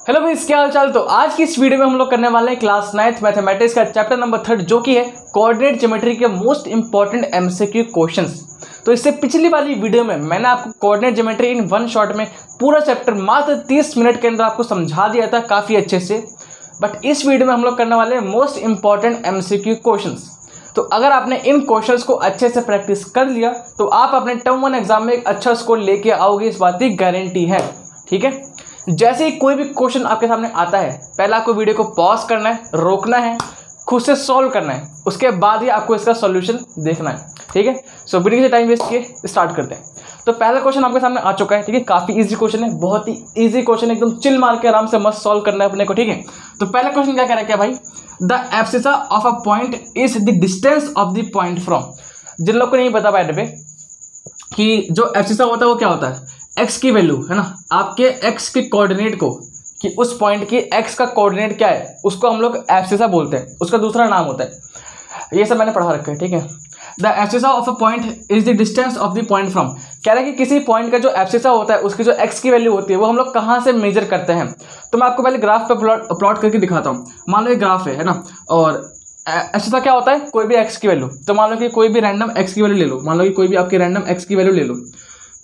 Hello भाई, क्या हाल चाल। तो आज की इस वीडियो में हम लोग करने वाले हैं क्लास 9th मैथमेटिक्स का चैप्टर नंबर 3 जो कि है कोऑर्डिनेट ज्योमेट्री के मोस्ट इंपॉर्टेंट एमसीक्यू क्वेश्चंस। तो इससे पिछली वाली वीडियो में मैंने आपको coordinate geometry in one shot में पूरा चैप्टर मात्र 30 मिनट के अंदर आपको समझा दिया था काफ़ी अच्छे से। बट इस वीडियो में हम लोग करने वाले हैं मोस्ट इंपॉर्टेंट एमसीक्यू क्वेश्चंस। तो अगर आपने इन क्वेश्चंस को अच्छे से प्रैक्टिस कर लिया तो आप अपने टर्म 1 एग्जाम में एक अच्छा स्कोर लेके आओगे, इस बात की गारंटी है। ठीक है, जैसे ही कोई भी क्वेश्चन आपके सामने आता है पहले आपको वीडियो को पॉज करना है, रोकना है, खुद से सॉल्व करना है, उसके बाद ही आपको इसका सॉल्यूशन देखना है। ठीक है, सो वीडियो से टाइम वेस्ट किए स्टार्ट करते हैं। तो पहला क्वेश्चन आपके सामने आ चुका है। ठीक है, काफ़ी इजी क्वेश्चन है, बहुत ही इजी क्वेश्चन है, एकदम चिल मार के आराम से मस्त सॉल्व करना है अपने को। ठीक है, तो पहला क्वेश्चन क्या कह रहा है क्या भाई, the abscissa of a point is the distance of the point from. जिन लोग को नहीं पता बाय द वे कि जो एब्सिसा होता है वो क्या होता है, एक्स की वैल्यू है ना, आपके एक्स के कोऑर्डिनेट को, कि उस पॉइंट की एक्स का कोऑर्डिनेट क्या है उसको हम लोग एब्सिसा बोलते हैं, उसका दूसरा नाम होता है। ये सब मैंने पढ़ा रखा है। ठीक है, the abscissa of a point is the distance of the point from. कह रहा है कि किसी पॉइंट का जो एब्सिसा होता है उसकी जो एक्स की वैल्यू होती है वो हम लोग कहाँ से मेजर करते हैं। तो मैं आपको पहले ग्राफ पे प्लॉट करके दिखाता हूँ। मान लो एक ग्राफ है ना, और एब्सिसा क्या होता है, कोई भी एक्स की वैल्यू। तो मान लो कि कोई भी रैंडम एक्स की वैल्यू ले लो, मान लो कि कोई भी आपकी रैंडम एक्स की वैल्यू ले लो।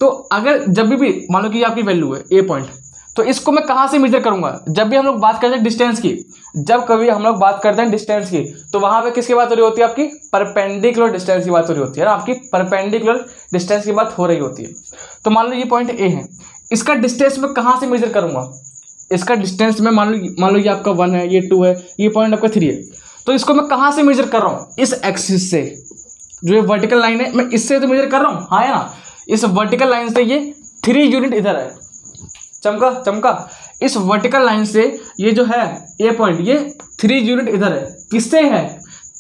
तो अगर जब भी मान लो कि आपकी वैल्यू है ए पॉइंट, तो इसको मैं कहाँ से मेजर करूंगा, जब भी हम लोग बात करते हैं डिस्टेंस की, जब कभी हम लोग बात करते हैं डिस्टेंस की तो वहां पे किसकी बात हो रही होती है, आपकी परपेंडिकुलर डिस्टेंस की बात हो रही होती है ना, आपकी परपेंडिकुलर डिस्टेंस की बात हो रही होती है। तो मान लो ये पॉइंट ए है, इसका डिस्टेंस मैं कहाँ से मेजर करूंगा, इसका डिस्टेंस में मान लो ये आपका 1 है, ये 2 है, ये पॉइंट आपका 3 है। तो इसको मैं कहाँ से मेजर कर रहा हूँ, इस एक्सिस से, जो ये वर्टिकल लाइन है मैं इससे तो मेजर कर रहा हूँ, हाँ है ना। इस वर्टिकल लाइन से ये 3 यूनिट इधर है, चमका। इस वर्टिकल लाइन से ये जो है ए पॉइंट, ये 3 यूनिट इधर है, किससे है,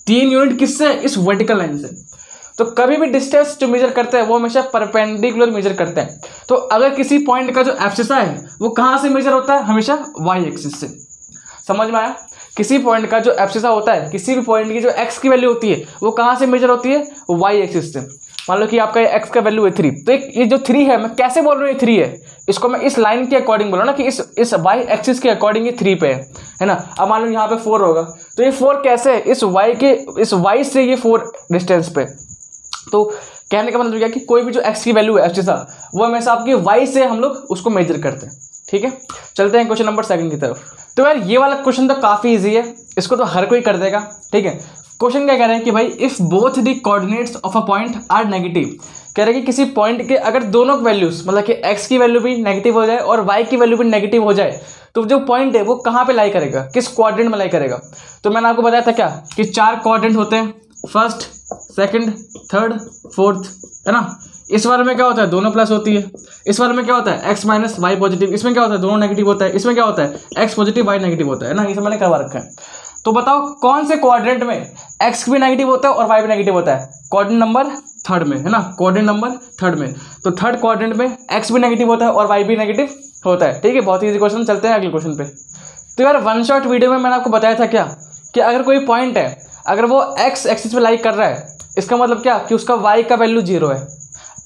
3 यूनिट किससे, इस वर्टिकल लाइन से। तो कभी भी डिस्टेंस जो मेजर करते हैं वो हमेशा परपेंडिकुलर मेजर करते हैं। तो अगर किसी पॉइंट का जो एब्सिसा है वो कहाँ से मेजर होता है, हमेशा वाई एक्सिस से। समझ में आया, किसी पॉइंट का जो एब्सिसा होता है, किसी भी पॉइंट की जो एक्स की वैल्यू होती है वो कहाँ से मेजर होती है, वाई एक्सिस से। मान लो कि आपका एक्स का वैल्यू है 3, तो ये जो 3 है, मैं कैसे बोल रहा हूँ ये 3 है, इसको मैं इस लाइन के अकॉर्डिंग बोल रहा हूँ ना, कि इस वाई एक्सिस के अकॉर्डिंग ये 3 पे है ना। अब मान लो यहाँ पे 4 होगा, तो ये 4 कैसे है, इस वाई से ये 4 डिस्टेंस पे। तो कहने का मतलब क्या कि कोई भी जो एक्स की वैल्यू है एब्सिसा, वो हमेशा आपकी वाई से हम लोग उसको मेजर करते हैं। ठीक है, चलते हैं क्वेश्चन नंबर 2 की तरफ। तो यार ये वाला क्वेश्चन तो काफ़ी ईजी है, इसको तो हर कोई कर देगा। ठीक है, क्वेश्चन क्या कह रहे हैं कि भाई if both the coordinates of a point are negative. कह रहे हैं कि किसी पॉइंट के अगर दोनों वैल्यूज, मतलब कि एक्स की वैल्यू भी नेगेटिव हो जाए और वाई की वैल्यू भी नेगेटिव हो जाए, तो जो पॉइंट है वो कहाँ पे लाई करेगा, किस क्वाड्रेंट में लाई करेगा। तो मैंने आपको बताया था क्या कि 4 क्वाड्रेंट होते हैं, फर्स्ट, सेकंड, थर्ड, फोर्थ, है ना। इस बारे में क्या होता है, दोनों प्लस होती है। इस बारे में क्या होता है, एक्स माइनस वाई पॉजिटिव। इसमें क्या होता है, दोनों नेगेटिव होता है। इसमें क्या होता है, एक्स पॉजिटिव वाई नेगेटिव होता है ना, ये सब मैंने करवा रखा है। तो बताओ कौन से क्वाड्रेंट में एक्स भी नेगेटिव होता है और वाई भी नेगेटिव होता है, क्वाड्रेंट नंबर 3 में, है ना, क्वाड्रेंट नंबर 3 में। तो थर्ड क्वाड्रेंट में एक्स भी नेगेटिव होता है और वाई भी नेगेटिव होता है। ठीक है, बहुत ईजी क्वेश्चन। चलते हैं अगले क्वेश्चन पे। तो यार वन शॉट वीडियो में मैंने आपको बताया था क्या कि अगर कोई पॉइंट है, अगर वो एक्स एक्सिस पे लाई कर रहा है, इसका मतलब क्या कि उसका वाई का वैल्यू 0 है।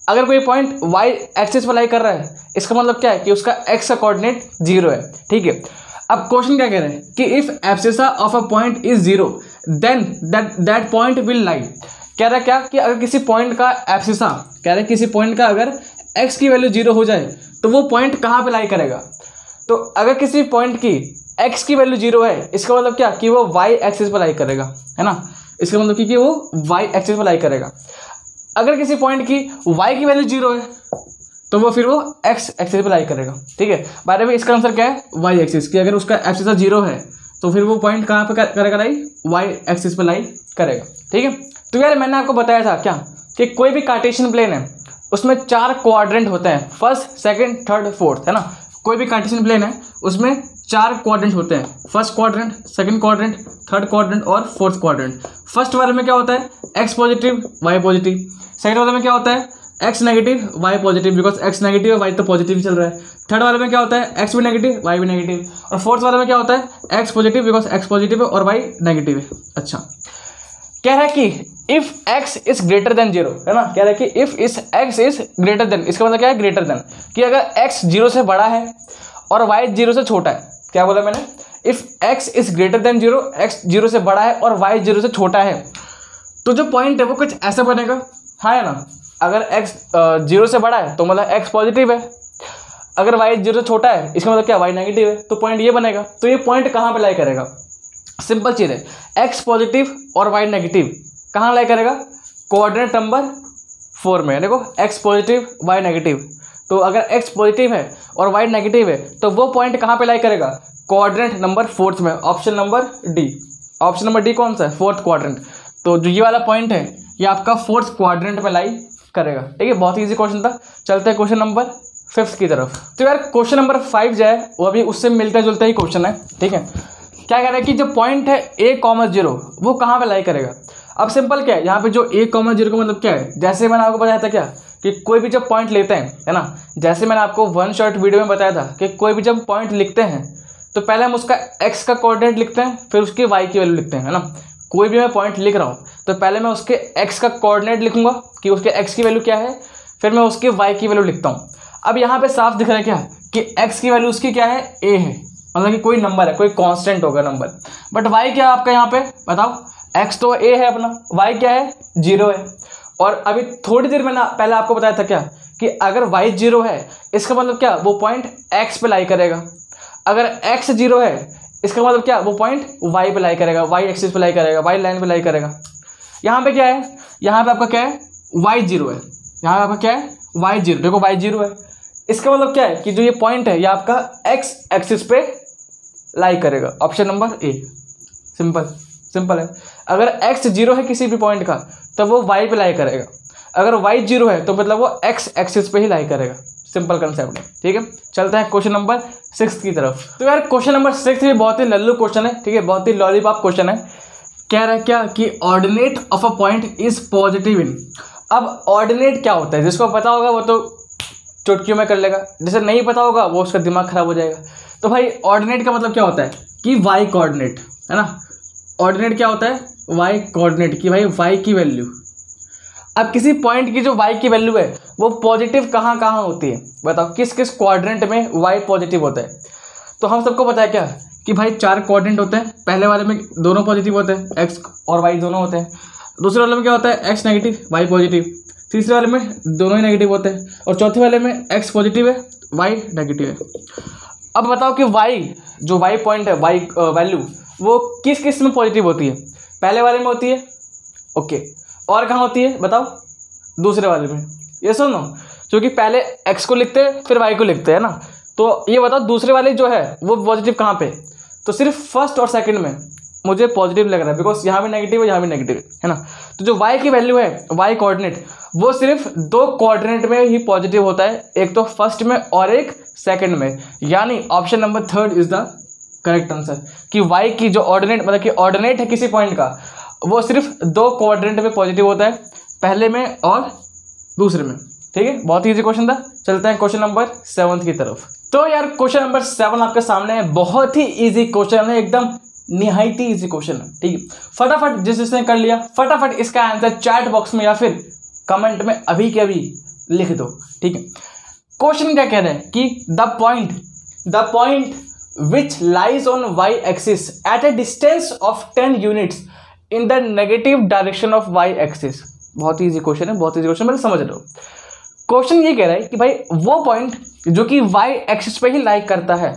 अगर कोई पॉइंट वाई एक्सिस पे लाई कर रहा है, इसका मतलब क्या है कि उसका एक्स का कोऑर्डिनेट 0 है। ठीक है, अब क्वेश्चन क्या कह रहे हैं कि if abscissa of a point is 0 then that point will lie. कह रहा है क्या कि अगर किसी पॉइंट का एब्सिसा, कह रहे हैं किसी पॉइंट का अगर एक्स की वैल्यू 0 हो जाए तो वो पॉइंट कहाँ पे लाई करेगा। तो अगर किसी पॉइंट की एक्स की वैल्यू 0 है, इसका मतलब क्या कि वो वाई एक्सिस पर लाई करेगा, है ना। इसका मतलब कि वो वाई एक्सिस पर लाई करेगा। अगर किसी पॉइंट की वाई की वैल्यू 0 है तो वो फिर वो एक्स एक्सिस पे लाई करेगा। ठीक है, बाय द वे इसका आंसर क्या है, वाई एक्सिस की। अगर उसका एब्सिसा 0 है तो फिर वो पॉइंट कहाँ पे करेगा लाई, वाई एक्सिस पे लाई करेगा। ठीक है, तो यार मैंने आपको बताया था क्या कि कोई भी कार्टेशियन प्लेन है उसमें 4 क्वाड्रेंट होते हैं, फर्स्ट, सेकंड, थर्ड, फोर्थ, है ना। कोई भी कार्टेशियन प्लेन है उसमें 4 क्वाड्रेंट होते हैं, first quadrant, second quadrant, third quadrant और फोर्थ क्वाड्रेंट। फर्स्ट वाले में क्या होता है, X positive Y positive. Second वाले में क्या होता है, X negative Y positive, because X negative है वाई तो पॉजिटिव चल रहा है। थर्ड वाले में क्या होता है, एक्स भी नेगेटिव वाई भी नेगेटिव। और फोर्थ वाले में क्या होता है, X positive because x positive है और वाई नेगेटिव है। अच्छा, कह रहा है कि if x is greater than 0, है ना। कह रहा है कि इफ इस x इज ग्रेटर देन, इसका मतलब क्या है, ग्रेटर देन, कि अगर x 0 से बड़ा है और y 0 से छोटा है, क्या बोला मैंने, if x is greater than 0, x 0 से बड़ा है और y 0 से छोटा है, तो जो पॉइंट है वो कुछ ऐसा बनेगा, हाँ है ना। अगर x 0 से बड़ा है तो मतलब x पॉजिटिव है, अगर y 0 से छोटा है इसका मतलब क्या, y नेगेटिव है, तो पॉइंट ये बनेगा। तो ये पॉइंट कहाँ पे लाई करेगा, सिंपल चीज़ है, x पॉजिटिव और y नेगेटिव कहाँ लाई करेगा, कोऑर्डिनेट नंबर 4 में। देखो x पॉजिटिव y नेगेटिव, तो अगर x पॉजिटिव है और y नेगेटिव है तो वो पॉइंट कहाँ पे लाई करेगा, कोऑर्डिनेट नंबर 4 में, option number D. Option number D कौन सा है, 4th क्वाड्रेंट। तो जो ये वाला पॉइंट है ये आपका 4th क्वाड्रेंट में लाई करेगा। ठीक है, बहुत ईजी क्वेश्चन था। चलते हैं क्वेश्चन नंबर 5 की तरफ। तो यार क्वेश्चन नंबर 5 जो है वो अभी उससे मिलता जुलता ही क्वेश्चन है। ठीक है, क्या कह रहा है कि जो पॉइंट है a,0 वो कहाँ पे लाई करेगा। अब सिंपल क्या है, यहाँ पे जो a,0 का मतलब क्या है, जैसे मैंने आपको बताया था क्या कि कोई भी जब पॉइंट लेते हैं, है ना, जैसे मैंने आपको वन शॉट वीडियो में बताया था कि कोई भी जब पॉइंट लिखते हैं तो पहले हम उसका x का कोऑर्डिनेट लिखते हैं, फिर उसकी y की वैल्यू लिखते हैं, है ना। कोई भी मैं पॉइंट लिख रहा हूँ तो पहले मैं उसके x का कोऑर्डिनेट लिखूंगा कि उसके x की वैल्यू क्या है, फिर मैं उसके y की वैल्यू लिखता हूँ। अब यहाँ पे साफ दिख रहा है क्या कि x की वैल्यू उसकी क्या है, a है, मतलब कि कोई नंबर है, कोई कांस्टेंट होगा नंबर। बट y क्या है आपका यहाँ पे बताओ, x तो a है अपना, y क्या है 0 है। और अभी थोड़ी देर मैंने पहले आपको बताया था क्या कि अगर y 0 है इसका मतलब क्या, वो पॉइंट x पे लाई करेगा। अगर x 0 है इसका मतलब क्या, वो पॉइंट y पे लाई करेगा, y एक्सिस पे लाई करेगा, y लाइन पे लाई करेगा। यहाँ पे क्या है, यहाँ पे आपका क्या है, y 0 है, यहाँ पे आपका क्या है y 0, देखो y 0 है, इसका मतलब क्या है कि जो ये पॉइंट है ये आपका x एक्सिस पे लाई करेगा, ऑप्शन नंबर ए। सिंपल है। अगर x 0 है किसी भी पॉइंट का तो वो y पे लाई करेगा, अगर y 0 है तो मतलब वो x एक्सिस पे ही लाई करेगा। सिंपल कंसेप्ट है। ठीक है, चलते हैं क्वेश्चन नंबर 6 की तरफ। तो यार क्वेश्चन नंबर 6 भी बहुत ही लल्लू क्वेश्चन है। ठीक है, बहुत ही लॉलीपॉप क्वेश्चन है। कह रहा है क्या कि ordinate of a point is positive in. अब ऑर्डिनेट क्या होता है, जिसको पता होगा वो तो चुटकियों में कर लेगा, जिसे नहीं पता होगा वो उसका दिमाग खराब हो जाएगा। तो भाई ऑर्डिनेट का मतलब क्या होता है कि वाई कोऑर्डिनेट, है ना। ऑर्डिनेट क्या होता है, वाई कोऑर्डिनेट, कि भाई वाई की वैल्यू, अब किसी पॉइंट की जो y की वैल्यू है वो पॉजिटिव कहाँ कहाँ होती है, बताओ किस किस क्वाड्रेंट में y पॉजिटिव होता है। तो हम सबको पता है क्या कि भाई 4 क्वाड्रेंट होते हैं, पहले वाले में दोनों पॉजिटिव होते हैं, x और y दोनों होते हैं। दूसरे वाले में क्या होता है, x नेगेटिव y पॉजिटिव। तीसरे वाले में दोनों ही नेगेटिव होते हैं, और चौथे वाले में x पॉजिटिव है y नेगेटिव है। अब बताओ कि y जो y पॉइंट है, y वैल्यू वो किस किस में पॉजिटिव होती है, पहले वाले में होती है, ओके, और कहाँ होती है बताओ, दूसरे वाले में। ये सुनो, क्योंकि पहले x को लिखते हैं फिर y को लिखते हैं ना, तो ये बताओ दूसरे वाले जो है वो पॉजिटिव कहाँ पे, तो सिर्फ फर्स्ट और सेकंड में मुझे पॉजिटिव लग रहा है, बिकॉज यहाँ भी नेगेटिव है यहाँ भी नेगेटिव है ना। तो जो y की वैल्यू है, y कोऑर्डिनेट, वो सिर्फ 2 कोऑर्डिनेट में ही पॉजिटिव होता है, एक तो फर्स्ट में और एक सेकंड में, यानी option number 3 is the correct answer. कि y की जो ऑर्डिनेट मतलब कि ऑर्डिनेट है किसी पॉइंट का, वो सिर्फ 2 क्वाड्रेंट में पॉजिटिव होता है, पहले में और दूसरे में। ठीक है, बहुत इजी क्वेश्चन था। चलते हैं क्वेश्चन नंबर 7 की तरफ। तो यार क्वेश्चन नंबर 7 आपके सामने है, बहुत ही इजी क्वेश्चन है, एकदम निहायती इजी क्वेश्चन है। ठीक है, फटाफट जिसने कर लिया फटाफट इसका आंसर चैट बॉक्स में या फिर कमेंट में अभी के अभी लिख दो। ठीक है, क्वेश्चन क्या कह रहे हैं कि the point which lies on y axis at A distance of 10 units in the negative direction of y axis. बहुत ही इजी क्वेश्चन है, बहुत इजी क्वेश्चन, मतलब समझ रहे हो। क्वेश्चन ये कह रहा है कि भाई वो पॉइंट जो कि y एक्सिस पे ही लाइक करता है,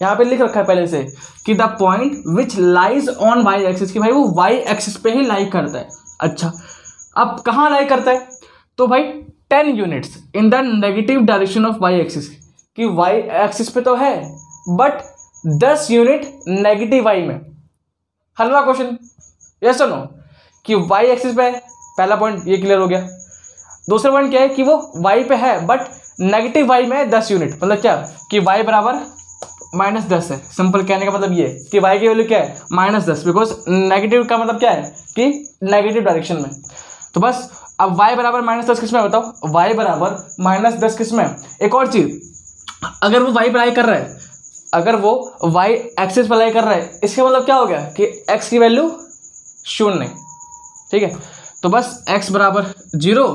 यहाँ पे लिख रखा है पहले से कि the point which lies on y axis, कि भाई वो y एक्सिस पे ही लाइक करता है। अच्छा, अब कहाँ लाइक करता है, तो भाई 10 units in the negative direction of y axis, कि y एक्सिस पे तो है बट 10 यूनिट नेगेटिव y में। हलवा क्वेश्चन, यस और नो, कि y एक्सिस पे है, पहला पॉइंट ये क्लियर हो गया। दूसरा पॉइंट क्या है कि वो y पे है बट नेगेटिव y में है 10 यूनिट, मतलब क्या कि y बराबर -10 है। सिंपल कहने का मतलब ये कि y की वैल्यू क्या है -10, बिकॉज नेगेटिव का मतलब क्या है कि नेगेटिव डायरेक्शन में। तो बस अब y बराबर -10 किस में बताओ, y बराबर -10 किस में। एक और चीज, अगर वो y पर लाई कर रहा है, अगर वो y एक्सिस पर लाई कर रहा है, इसका मतलब क्या हो गया कि x की वैल्यू 0। ठीक है, तो बस x बराबर 0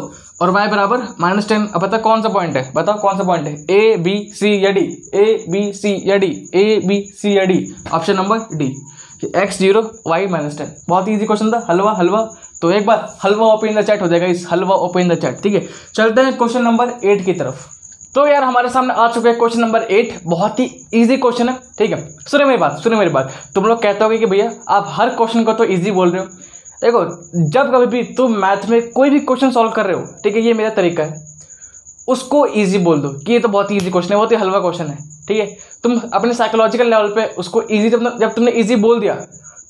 और y बराबर -10। अब बताओ कौन सा पॉइंट है, बताओ कौन सा पॉइंट है, ए बी सी या डी, ए बी सी या डी, ए बी सी या D, option number D, x0 y -10। बहुत ईजी क्वेश्चन था, हलवा हलवा। तो एक बार हलवा ओपन इन द चैट हो जाएगा, इस हलवा ओपन इन द चैट, ठीक है। चलते हैं क्वेश्चन नंबर 8 की तरफ। तो यार हमारे सामने आ चुका है क्वेश्चन नंबर 8, बहुत ही इजी क्वेश्चन है, ठीक है। सुनो मेरी बात। तुम लोग कहते होगे कि भैया आप हर क्वेश्चन को तो इजी बोल रहे हो। देखो, जब कभी भी तुम मैथ में कोई भी क्वेश्चन सॉल्व कर रहे हो, ठीक है, ये मेरा तरीका है, उसको इजी बोल दो कि ये तो बहुत ही इजी क्वेश्चन है, बहुत ही हलवा क्वेश्चन है, ठीक है। तुम अपने साइकोलॉजिकल लेवल पे उसको इजी, जब तुमने इजी बोल दिया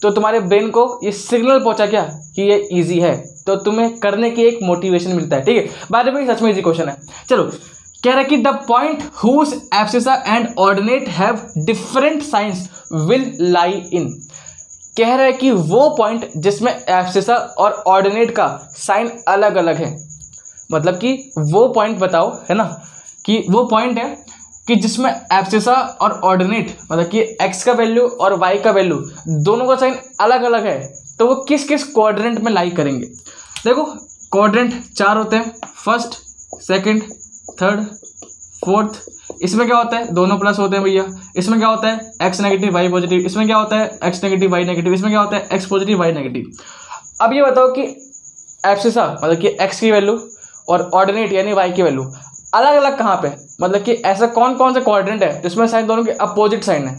तो तुम्हारे ब्रेन को ये सिग्नल पहुंचा क्या कि ये इजी है, तो तुम्हें करने की एक मोटिवेशन मिलता है, ठीक है। बाय द वे सच में इजी क्वेश्चन है। चलो, कह रहा है कि the point whose abscissa and ordinate have different signs will lie in. कह रहा है कि वो पॉइंट जिसमें एब्सिसा और ऑर्डिनेट का साइन अलग अलग है, मतलब कि वो पॉइंट बताओ, है ना, कि वो पॉइंट है कि जिसमें एब्सिसा और ऑर्डिनेट, मतलब कि x का वैल्यू और y का वैल्यू दोनों का साइन अलग अलग है, तो वो किस किस क्वाड्रेंट में लाई करेंगे। देखो, क्वाड्रेंट 4 होते हैं, फर्स्ट, सेकंड, थर्ड, फोर्थ। इसमें क्या होता है, दोनों प्लस होते हैं भैया। इसमें क्या होता है, x नेगेटिव y पॉजिटिव। इसमें क्या होता है, x नेगेटिव y नेगेटिव। इसमें क्या होता है, x पॉजिटिव y नेगेटिव। अब ये बताओ कि एब्सिसा मतलब कि x की वैल्यू और ऑर्डिनेट यानी y की वैल्यू अलग अलग कहाँ पे, मतलब कि ऐसा कौन कौन सा क्वाड्रेंट है जिसमें साइन दोनों के अपोजिट साइन है।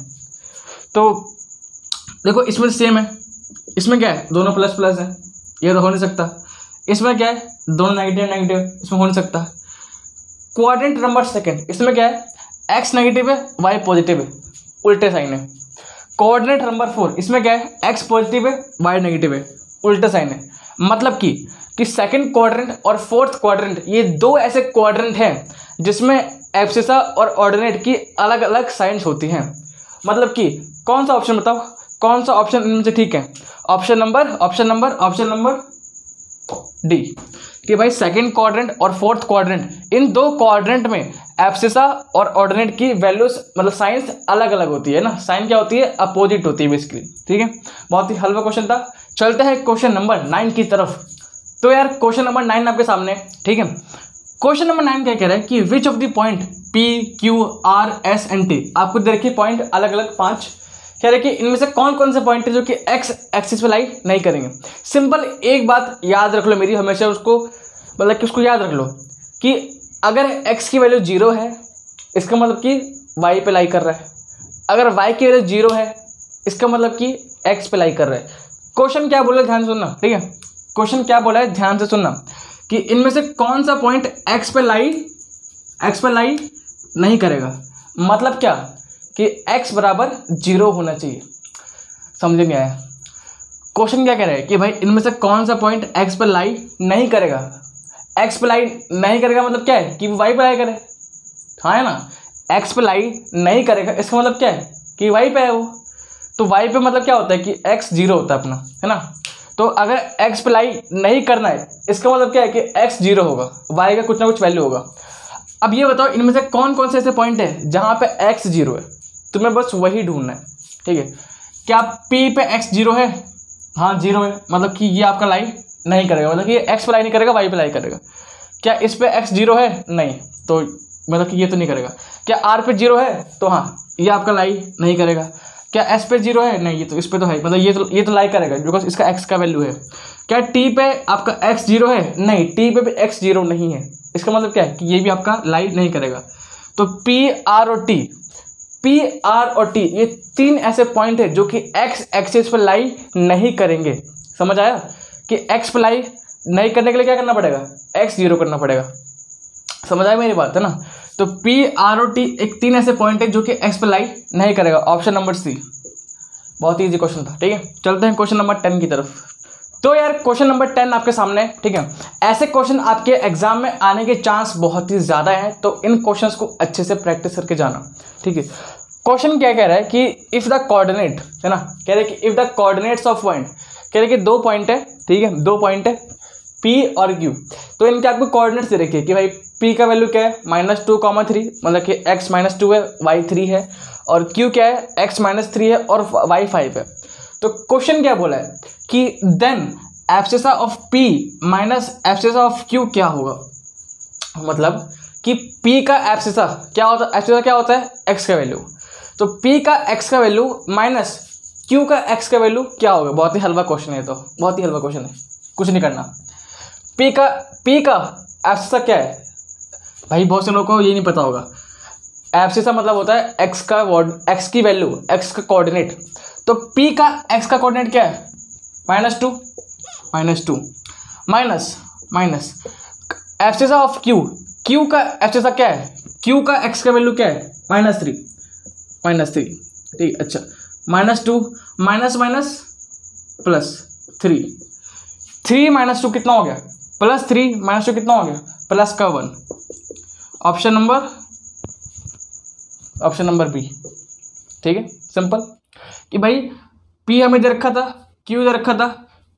तो देखो, इसमें सेम है, इसमें क्या है, दोनों प्लस प्लस है, ये तो हो नहीं सकता। इसमें क्या है, दोनों नेगेटिव नेगेटिव, इसमें हो नहीं सकता। क्वाड्रेंट नंबर सेकंड, इसमें क्या है, x नेगेटिव है, y पॉजिटिव है, उल्टे साइन है। क्वाड्रेंट नंबर 4, इसमें क्या है, x पॉजिटिव है, y नेगेटिव है, उल्टे साइन है। मतलब कि सेकंड क्वाड्रेंट और फोर्थ क्वाड्रेंट, ये दो ऐसे क्वाड्रेंट हैं जिसमें एब्सिसा और ऑर्डिनेट की अलग अलग साइंस होती हैं। मतलब कि कौन सा ऑप्शन बताओ, कौन सा ऑप्शन इनमें से ठीक है। ऑप्शन नंबर डी, कि भाई सेकंड क्वाड्रेंट और फोर्थ क्वाड्रेंट, इन दो क्वाड्रेंट में एब्सिसा और ऑर्डिनेट की वैल्यूज मतलब साइंस अलग अलग होती है ना, साइन क्या होती है, अपोजिट होती है बेसिकली, ठीक है। बहुत ही हल्का क्वेश्चन था। चलते हैं क्वेश्चन नंबर 9 की तरफ। तो यार क्वेश्चन नंबर 9 आपके सामने, ठीक है। क्वेश्चन नंबर 9 क्या कह रहा है कि which of the point P, Q, R, S and T, आपको देखिए पॉइंट अलग अलग 5, कह रहे कि इनमें से कौन कौन से पॉइंट है जो कि एक्स एक्सिस पे लाई नहीं करेंगे। सिंपल एक बात याद रख लो मेरी, हमेशा उसको मतलब कि उसको याद रख लो कि अगर x की वैल्यू 0 है, इसका मतलब कि y पे लाई कर रहा है। अगर y की वैल्यू 0 है, इसका मतलब कि x पे लाई कर रहा है। क्वेश्चन क्या बोला है ध्यान से सुनना, ठीक है। क्वेश्चन क्या बोला है ध्यान से सुनना कि इनमें से कौन सा पॉइंट x पे लाई नहीं करेगा। मतलब क्या कि x बराबर 0 होना चाहिए। समझ में आया? क्वेश्चन क्या कह रहा है कि भाई इनमें से कौन सा पॉइंट x पे लाई नहीं करेगा। x पे लाई नहीं करेगा मतलब क्या है कि y पे लाई करे, हाँ है ना। x पे लाई नहीं करेगा इसका मतलब क्या है कि y पे है वो। तो y पे मतलब क्या होता है कि x 0 होता है अपना, है ना। तो अगर x पे लाई नहीं करना है इसका मतलब क्या है कि x 0 होगा, y का कुछ ना कुछ वैल्यू होगा। अब ये बताओ इनमें से कौन कौन से ऐसे पॉइंट है जहाँ पे x 0 है, तुम्हें बस वही ढूंढना है, ठीक है। क्या P पे x 0 है? हाँ 0 है, मतलब कि ये आपका लाई नहीं करेगा, मतलब कि ये x पे लाई नहीं करेगा, y पे लाई करेगा। क्या इस पे x 0 है? नहीं, तो मतलब कि ये तो नहीं करेगा। क्या R पे 0 है? तो हाँ ये आपका लाई नहीं करेगा। क्या S पे 0 है? नहीं, ये तो इस पे तो है, मतलब ये तो लाई करेगा बिकॉज इसका x का वैल्यू है। क्या T पे आपका x 0 है? नहीं, T पे भी x 0 नहीं है, इसका मतलब क्या है कि ये भी आपका लाई नहीं करेगा। तो P, R और T ये तीन ऐसे पॉइंट है जो कि x एक्सिस पर लाई नहीं करेंगे। समझ आया कि x पर लाई नहीं करने के लिए क्या करना पड़ेगा, x 0 करना पड़ेगा। समझ आया मेरी बात, है ना। तो P, R और T एक तीन ऐसे पॉइंट है जो कि x पर लाई नहीं करेगा। Option number C. बहुत ईजी क्वेश्चन था, ठीक है। चलते हैं क्वेश्चन नंबर 10 की तरफ। तो यार क्वेश्चन नंबर 10 आपके सामने, ठीक है। ऐसे क्वेश्चन आपके एग्जाम में आने के चांस बहुत ही ज़्यादा हैं, तो इन क्वेश्चंस को अच्छे से प्रैक्टिस करके जाना, ठीक है। क्वेश्चन क्या कह रहा है कि इफ़ द कोऑर्डिनेट, है ना, कह रहे हैं कि if the coordinates of point, कह रहे हैं कि दो पॉइंट है, ठीक है, दो पॉइंट है P और Q। तो इनके आपको कोऑर्डिनेट्स दे रखिए कि भाई P का वैल्यू क्या है -2, 3, मतलब कि x -2 है, y 3 है, और Q क्या है x -3 है और y 5 है। तो क्वेश्चन क्या बोला है कि then abscissa of P minus abscissa of Q क्या होगा। मतलब कि P का एब्सिसा क्या होता है, एब्सिसा क्या होता है, x का वैल्यू। तो P का x का वैल्यू माइनस Q का x का वैल्यू क्या होगा। बहुत ही हल्का क्वेश्चन है, तो बहुत ही हल्का क्वेश्चन है, कुछ नहीं करना। P का एब्सिसा क्या है भाई, बहुत से लोगों को ये नहीं पता होगा। एब्सिसा मतलब होता है x की वैल्यू, x का कोऑर्डिनेट। तो P का x का कोऑर्डिनेट क्या है, -2 माइनस एब्सिसा ऑफ Q का एब्सिसा क्या है, Q का x का वैल्यू क्या है, -3 ठीक। अच्छा -2 माइनस +3 -2 कितना हो गया, +3 -2 कितना हो गया, +1। ऑप्शन नंबर बी, ठीक है। सिंपल कि भाई P हमें दे रखा था, Q दे रखा था,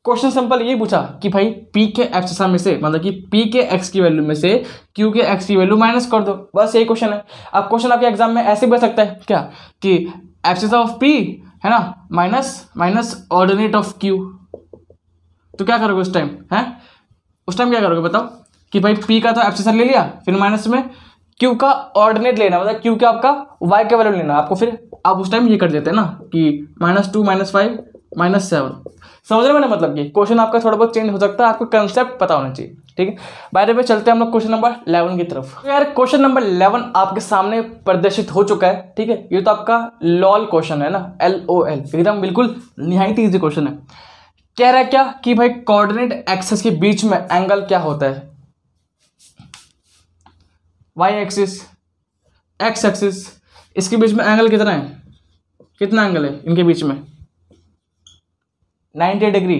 क्वेश्चन सिंपल ये पूछा कि भाई P के एब्सिसा में से, मतलब कि P के x की वैल्यू में से Q के x की वैल्यू माइनस कर दो, बस यही क्वेश्चन है। अब क्वेश्चन आपके एग्जाम में ऐसे भी बन सकता है क्या कि एब्सिसा ऑफ P है ना माइनस ऑर्डिनेट ऑफ Q। तो क्या करोगे उस टाइम, है उस टाइम क्या करोगे बताओ कि भाई P का तो एब्सिसा ले लिया, फिर माइनस में Q का ऑर्डिनेट लेना, मतलब Q का आपका y का वैल्यू लेना आपको। फिर आप उस टाइम ये कर देते हैं ना कि -2 -5 -7। समझ रहे मैंने, मतलब कि क्वेश्चन आपका थोड़ा बहुत चेंज हो सकता है, आपको कंसेप्ट पता होना चाहिए, ठीक है। बाय द वे चलते हैं हम लोग क्वेश्चन नंबर 11 की तरफ। तो यार क्वेश्चन नंबर 11 आपके सामने प्रदर्शित हो चुका है, ठीक है। ये तो आपका लॉल क्वेश्चन है ना, LOL, एकदम बिल्कुल निहायत ईजी क्वेश्चन है। कह रहा है क्या कि भाई कोऑर्डिनेट एक्सिस के बीच में एंगल क्या होता है, y एक्सिस x एक्सिस, इसके बीच में एंगल कितना है, कितना एंगल है इनके बीच में, 90 डिग्री।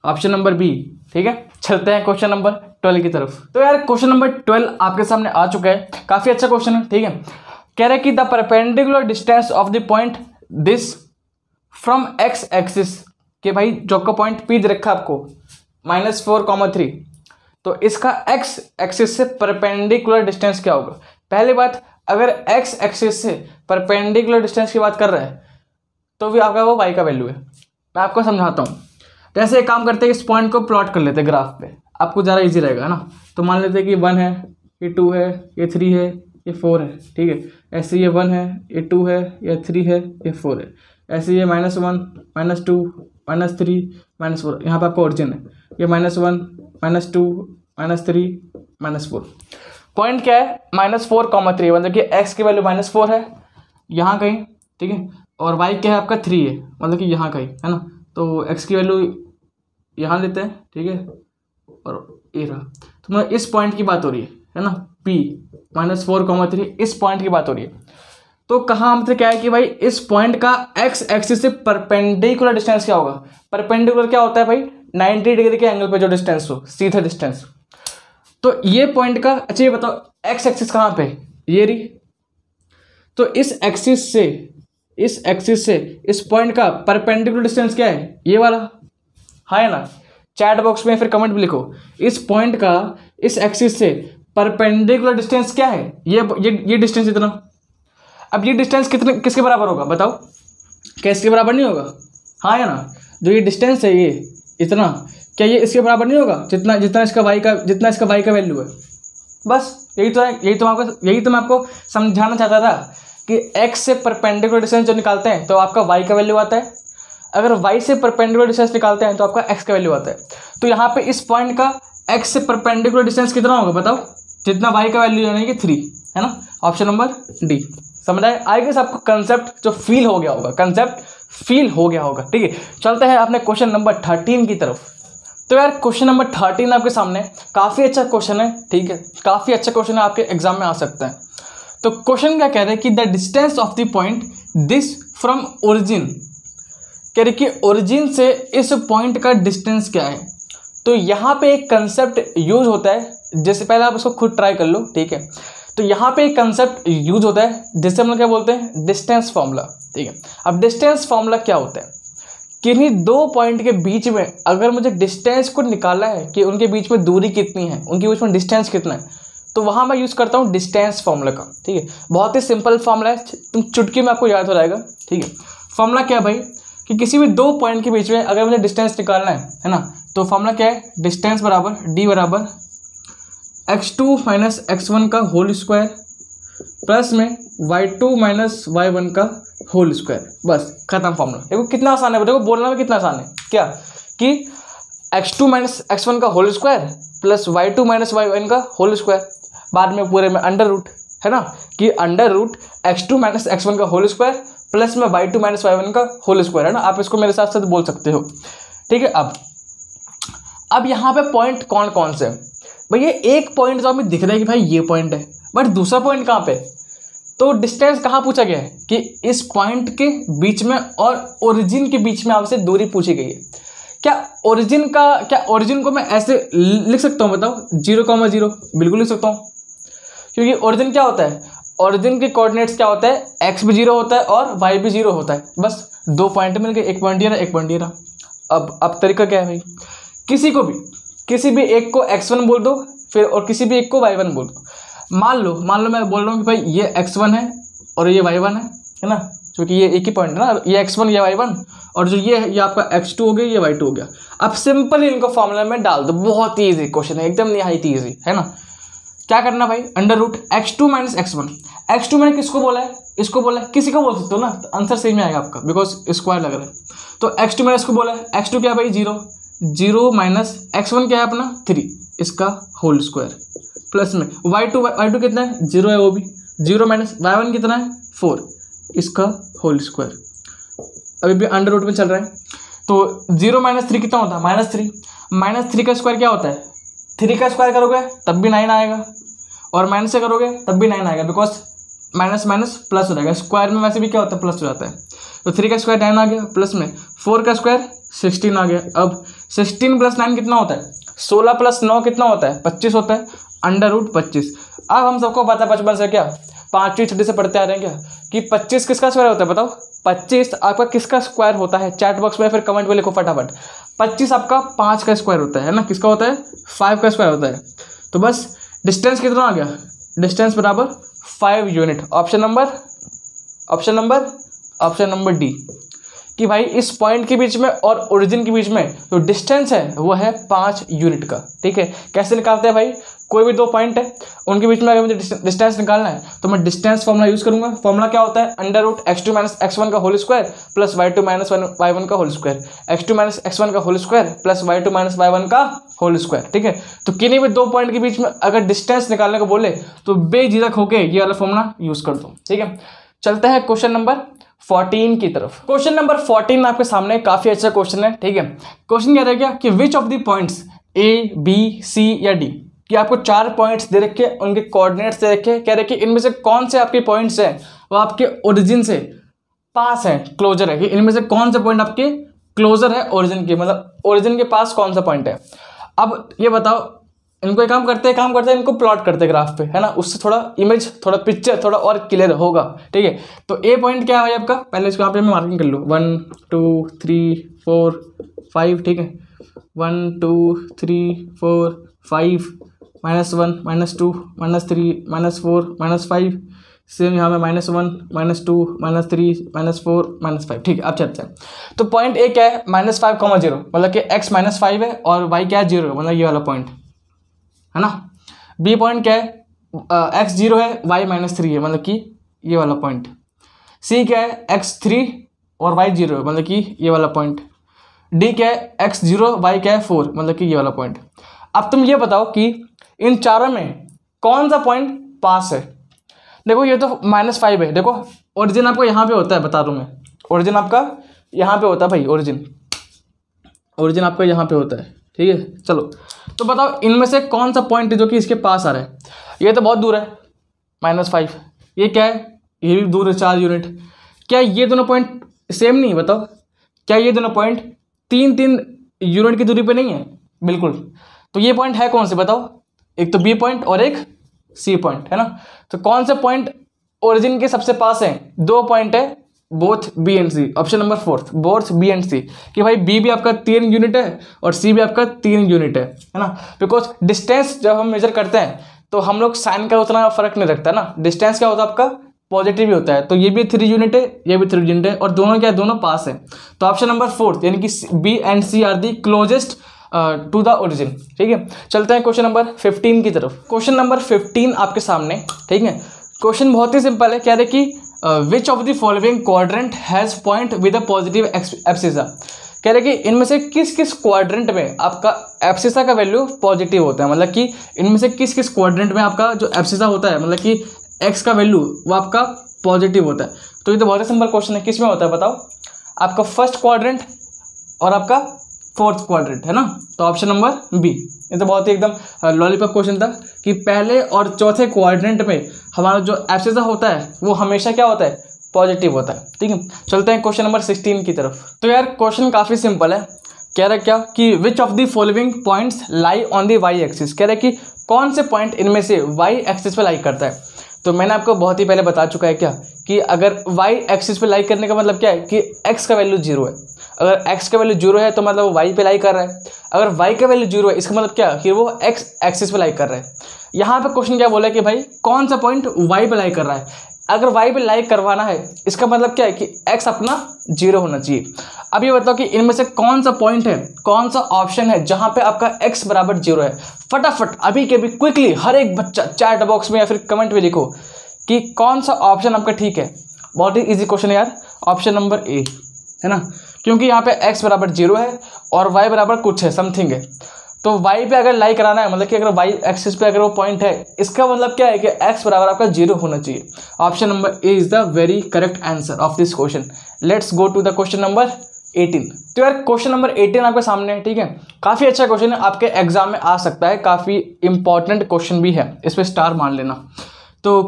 ऑप्शन नंबर बी, ठीक है। चलते हैं क्वेश्चन नंबर 12 की तरफ। तो यार क्वेश्चन नंबर 12 आपके सामने आ चुका है, काफी अच्छा क्वेश्चन है, ठीक है। कह रहा है कि the perpendicular distance of the point this from x axis, कि भाई जो आपका पॉइंट P दे रखा है आपको -4, 3, तो इसका x एक्सिस से परपेंडिकुलर डिस्टेंस क्या होगा। पहली बात, अगर x एक्सिस से परपेंडिकुलर डिस्टेंस की बात कर रहा है तो भी आपका वो y का वैल्यू है। मैं आपको समझाता हूँ। जैसे एक काम करते हैं, इस पॉइंट को प्लॉट कर लेते हैं ग्राफ पे, आपको ज़्यादा इजी रहेगा ना। तो मान लेते हैं कि 1 है, ये 2 है, ये 3 है, ये 4 है, ठीक है। ऐसे ये 1 है, ये 2 है, ये 3 है, ये 4 है। ऐसे ये -1 -2 -3 -4, यहाँ पर आपका ओरिजिन है। ये -1 -2 -3 -4। पॉइंट क्या है, -4, 3, मतलब कि x की वैल्यू -4 है यहाँ कहीं, ठीक है। और y क्या है आपका 3 है, मतलब कि यहाँ कहीं, है ना। तो x की वैल्यू यहाँ लेते हैं, ठीक है। और ये रहा, तो मतलब इस पॉइंट की बात हो रही है ना, P -4, 3, इस पॉइंट की बात हो रही है। तो कहाँ हमसे क्या है कि भाई इस पॉइंट का x एक्सिस से परपेंडिकुलर डिस्टेंस क्या होगा। परपेंडिकुलर क्या होता है भाई, 90 डिग्री के एंगल पे जो डिस्टेंस हो, सीधा डिस्टेंस। तो ये पॉइंट का, अच्छा ये बताओ x एक्सिस कहाँ पे, ये रही। तो इस एक्सिस से इस पॉइंट का परपेंडिकुलर डिस्टेंस क्या है, ये वाला, है ना। चैट बॉक्स में फिर कमेंट भी लिखो, इस पॉइंट का इस एक्सिस से परपेंडिकुलर डिस्टेंस क्या है, ये डिस्टेंस इतना। अब ये डिस्टेंस किसके बराबर होगा बताओ, क्या इसके बराबर नहीं होगा, हाँ या ना। जो ये डिस्टेंस है ये इतना, क्या ये इसके बराबर नहीं होगा, जितना इसका y का वैल्यू है। बस यही तो मैं आपको समझाना चाहता था कि x से परपेंडिकुलर डिस्टेंस जो निकालते हैं तो आपका y का वैल्यू आता है, अगर y से परपेंडिकुलर डिस्टेंस निकालते हैं तो आपका x का वैल्यू आता है। तो यहाँ पे इस पॉइंट का x से परपेंडिकुलर डिस्टेंस कितना होगा बताओ, जितना y का वैल्यू यानी कि 3, है ना। Option number D. समझ आए, आई गेस आपको कंसेप्ट जो फील हो गया होगा, ठीक है। चलते हैं अपने क्वेश्चन नंबर 13 की तरफ। तो यार क्वेश्चन नंबर 13 आपके सामने काफ़ी अच्छा क्वेश्चन है, ठीक है। काफ़ी अच्छा क्वेश्चन है, आपके एग्जाम में आ सकता है। तो क्वेश्चन क्या कह रहे हैं कि the distance of the point this from origin, कह रहे कि ओरिजिन से इस पॉइंट का डिस्टेंस क्या है। तो यहाँ पे एक कंसेप्ट यूज होता है, जैसे पहले आप उसको खुद ट्राई कर लो, ठीक है। तो यहाँ पे एक कंसेप्ट यूज होता है जिससे हम लोग क्या बोलते हैं, डिस्टेंस फॉर्मूला, ठीक है। अब डिस्टेंस फॉर्मूला क्या होता है, किन्हीं दो पॉइंट के बीच में अगर मुझे डिस्टेंस को निकालना है कि उनके बीच में दूरी कितनी है, उनके बीच में डिस्टेंस कितना है, तो वहाँ मैं यूज़ करता हूँ डिस्टेंस फॉर्मूला का, ठीक है। बहुत ही सिंपल फॉर्मूला है, तुम चुटकी में आपको याद हो जाएगा, ठीक है। फॉर्मूला क्या है भाई कि किसी भी दो पॉइंट के बीच में अगर मुझे डिस्टेंस निकालना है ना, तो फॉर्मूला क्या है, डिस्टेंस बराबर d बराबर x2 माइनस x1 का होल स्क्वायर प्लस में y2 माइनस y1 का होल स्क्वायर, बस खत्म फॉर्मूला। देखो कितना आसान है, देखो बोलना में कितना आसान है, क्या कि x2 माइनस x1 का whole square plus y2 minus y1 का होल स्क्वायर, बाद में पूरे में अंडर रूट, है ना, कि under root x2 minus x1 का होल स्क्वायर प्लस में y2 माइनस y1 का होल स्क्वायर, है ना। आप इसको मेरे साथ साथ बोल सकते हो, ठीक है। अब यहाँ पे पॉइंट कौन कौन से भैया, एक पॉइंट तो हमें दिख रहा है कि भाई ये पॉइंट है, बट दूसरा पॉइंट कहाँ पे, तो डिस्टेंस कहाँ पूछा गया है कि इस पॉइंट के बीच में और ओरिजिन के बीच में आपसे दूरी पूछी गई है। क्या ओरिजिन को मैं ऐसे लिख सकता हूँ, बताओ 0,0, बिल्कुल लिख सकता हूँ, क्योंकि ओरिजिन क्या होता है, ओरिजिन के कोऑर्डिनेट्स क्या होता है, x भी 0 होता है और y भी 0 होता है, बस 2 पॉइंट मिल गए, एक पॉइंट ये रहा, एक पॉइंट ये रहा। अब तरीका क्या है भाई, किसी भी एक को x1 बोल दो फिर, और किसी भी एक को y1 बोल दो। मान लो मैं बोल रहा हूँ कि भाई ये x1 है और ये y1 है ना, क्योंकि ये एक ही पॉइंट है ना, ये x1 ये y1, और जो ये है ये आपका x2 हो गया, ये y2 हो गया। अब सिंपल इनको फॉर्मूला में डाल दो, बहुत ही ईजी क्वेश्चन है, एकदम निहायत ईजी, है ना। क्या करना भाई, under root x2 minus x1, x2 मैंने किसको बोला है, इसको बोला है, किसी को बोल सकते हो ना, तो आंसर सही में आएगा आपका, बिकॉज स्क्वायर लग रहा है। तो x2 मैंने इसको बोला है, x2 क्या है भाई 0 माइनस x1 क्या है अपना 3, इसका होल स्क्वायर प्लस में y2 कितना है 0 है, वो भी 0 माइनस y1 कितना है 4, इसका होल स्क्वायर, अभी भी अंडर रूट में चल रहा है। तो 0 माइनस 3 कितना होता है -3 का स्क्वायर क्या होता है, 3 का स्क्वायर करोगे तब भी 9 आएगा, और माइनस से करोगे तब भी 9 आएगा, बिकॉज माइनस माइनस प्लस हो जाएगा, स्क्वायर में वैसे भी क्या होता है प्लस हो जाता है। तो 3 का स्क्वायर 9 आ गया, प्लस में 4 का स्क्वायर 16 आ गया। अब 16 प्लस 9 कितना होता है, 16 प्लस 9 कितना होता है 25 होता है, अंडर रूट 25। अब हम सबको पता है बचपन से, क्या 5वीं 6वीं से पढ़ते आ रहे हैं क्या, कि 25 किसका स्क्वायर होता है, बताओ 25 आपका किसका स्क्वायर होता है, चैट बॉक्स में फिर कमेंट में लिखो फटाफट। 25 आपका 5 का स्क्वायर होता है ना, किसका होता है 5 का स्क्वायर होता है। तो बस डिस्टेंस कितना आ गया, डिस्टेंस बराबर 5 यूनिट। ऑप्शन नंबर डी, कि भाई इस पॉइंट के बीच में और ओरिजिन के बीच में जो डिस्टेंस है वो है 5 यूनिट का। ठीक है, कैसे निकालते हैं भाई, कोई भी 2 पॉइंट है उनके बीच में अगर मुझे डिस्टेंस निकालना है तो मैं डिस्टेंस फॉर्मूला यूज करूंगा। फॉर्मूला क्या होता है, under root x2 minus x1 का whole square plus y2 minus y1 का whole square, x2 minus x1 का whole square plus y2 minus y1 का होल स्क्वायर। ठीक है, तो किन्हीं भी 2 पॉइंट के बीच में अगर डिस्टेंस निकालने को बोले तो बेझिझक होके ये वाला फॉर्मूला यूज कर दो। ठीक है, चलते हैं क्वेश्चन नंबर 14 की तरफ। क्वेश्चन नंबर 14 आपके सामने काफी अच्छा क्वेश्चन है। ठीक है, क्वेश्चन कह रहा है क्या कि which of the points A B C या D, कि आपको 4 पॉइंट्स दे रखे, उनके कोऑर्डिनेट्स दे रखे, कह रहे कि इनमें से कौन से आपके पॉइंट्स हैं वो आपके ओरिजिन से पास है, क्लोजर है, कि इनमें से कौन सा पॉइंट आपके क्लोजर है ओरिजिन के, मतलब ओरिजिन के पास कौन सा पॉइंट है। अब ये बताओ, इनको एक काम करते हैं इनको प्लॉट करते हैं ग्राफ पे, है ना, उससे थोड़ा इमेज, थोड़ा पिक्चर थोड़ा और क्लियर होगा। ठीक है, तो ए पॉइंट क्या है आपका, पहले इसको यहाँ पे मैं मार्किंग कर लूँ, 1 2 3 4 5। ठीक है, 1 2 3 4 5 -1 -2 -3 -4 -5, सेम यहाँ में -1 -2 -3 -4 -5। ठीक है, अब चलते हैं। तो पॉइंट ए क्या है, -5,0, मतलब कि x -5 है और y क्या है 0, मतलब ये वाला पॉइंट है ना। बी पॉइंट क्या है, x 0 है y -3 है, मतलब कि ये वाला पॉइंट। सी क्या है, x 3 और y 0 है, मतलब कि ये वाला पॉइंट। डी क्या है, x 0 y क्या है 4, मतलब कि ये वाला पॉइंट। अब तुम ये बताओ कि इन चारों में कौन सा पॉइंट पास है। देखो ये तो -5 है, देखो ओरिजिन आपको यहाँ पे होता है, बता दूँ मैं, ओरिजिन आपका यहाँ पे होता है भाई, ओरिजिन आपका यहाँ पे होता है। ठीक है, चलो तो बताओ इनमें से कौन सा पॉइंट है जो कि इसके पास आ रहा है। ये तो बहुत दूर है -5, ये क्या है, ये भी दूर है 4 यूनिट। क्या ये दोनों पॉइंट सेम नहीं, बताओ क्या ये दोनों पॉइंट 3 यूनिट की दूरी पे नहीं है, बिल्कुल। तो ये पॉइंट है कौन से बताओ, एक तो बी पॉइंट और एक सी पॉइंट, है ना। तो कौन से पॉइंट ओरिजिन के सबसे पास है, 2 पॉइंट है, both B and C. Option number 4 both B and C, कि भाई बी भी आपका 3 यूनिट है और सी भी आपका 3 यूनिट है ना। बिकॉज डिस्टेंस जब हम मेजर करते हैं तो हम लोग साइन का उतना फर्क नहीं रखता ना, डिस्टेंस क्या होता है आपका पॉजिटिव ही होता है। तो ये भी 3 यूनिट है, ये भी 3 यूनिट है, और दोनों क्या है, दोनों पास है। तो ऑप्शन नंबर 4 यानी कि B and C are the closest to the origin. ठीक है, चलते हैं क्वेश्चन नंबर 15 की तरफ। क्वेश्चन नंबर 15 आपके सामने। ठीक है, क्वेश्चन बहुत ही सिंपल है। कह रहे कि which of the following quadrant has point with a positive abscissa. कह रहे कि इनमें से किस किस क्वाड्रेंट में आपका एब्सिसा का वैल्यू पॉजिटिव होता है, मतलब कि इनमें से किस किस क्वाड्रेंट में आपका जो एब्सिसा होता है, मतलब कि एक्स का वैल्यू वो आपका पॉजिटिव होता है। तो ये तो बहुत ही सिंपल क्वेश्चन है। किस में होता है बताओ, आपका फर्स्ट क्वाड्रेंट और आपका फोर्थ क्वाड्रेंट, है ना। तो ऑप्शन नंबर बी। ये तो बहुत ही एकदम लॉलीपॉप क्वेश्चन था कि पहले और चौथे क्वाड्रेंट में हमारा जो एब्सिसा होता है वो हमेशा क्या होता है, पॉजिटिव होता है। ठीक है, चलते हैं क्वेश्चन नंबर 16 की तरफ। तो यार क्वेश्चन काफ़ी सिंपल है। कह रहा है क्या कि which of the following points lie on the Y axis. कह रहा है कि कौन से पॉइंट इनमें से वाई एक्सिस पे लाई करता है। तो मैंने आपको बहुत ही पहले बता चुका है क्या कि अगर वाई एक्सिस पे लाई करने का मतलब क्या है कि एक्स का वैल्यू 0 है। अगर x का वैल्यू 0 है तो मतलब वो y पे लाई कर रहा है। अगर y का वैल्यू 0 है इसका मतलब क्या कि वो x एक्सिस पे लाई कर रहा है। यहाँ पे क्वेश्चन क्या बोला है कि भाई कौन सा पॉइंट y पे लाई कर रहा है। अगर y पे लाई करवाना है इसका मतलब क्या है कि x अपना 0 होना चाहिए। अब ये बताओ कि इनमें से कौन सा पॉइंट है, कौन सा ऑप्शन है जहाँ पे आपका x बराबर 0 है। फटाफट अभी के भी क्विकली हर एक बच्चा चैट बॉक्स में या फिर कमेंट में लिखो कि कौन सा ऑप्शन आपका ठीक है। बहुत ही ईजी क्वेश्चन है यार, ऑप्शन नंबर ए, है ना, क्योंकि यहाँ पे x बराबर 0 है और y बराबर कुछ है, समथिंग है। तो y पे अगर लाई कराना है, मतलब कि अगर y एक्सिस पे अगर वो पॉइंट है, इसका मतलब क्या है कि x बराबर आपका 0 होना चाहिए। Option number A is the very correct answer of this question. Let's go to the question number 18। तो यार क्वेश्चन नंबर 18 आपके सामने है। ठीक है, काफ़ी अच्छा क्वेश्चन है, आपके एग्जाम में आ सकता है, काफ़ी इंपॉर्टेंट क्वेश्चन भी है, इस पर स्टार मान लेना। तो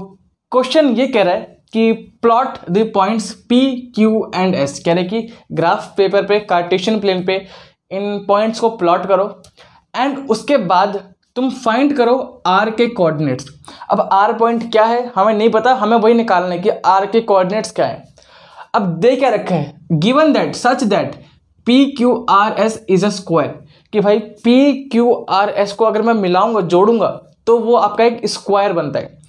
क्वेश्चन ये कह रहा है कि plot the points P, Q and S। कह रहे कि ग्राफ पेपर पे कार्टेशियन प्लेन पे इन पॉइंट्स को प्लॉट करो एंड उसके बाद तुम फाइंड करो R के कोऑर्डिनेट्स। अब R पॉइंट क्या है हमें नहीं पता, हमें वही निकालना है कि R के कोऑर्डिनेट्स क्या है। अब दे क्या रखा है, given that such that PQRS is a square, कि भाई PQRS को अगर मैं मिलाऊंगा, जोड़ूंगा तो वो आपका एक स्क्वायर बनता है।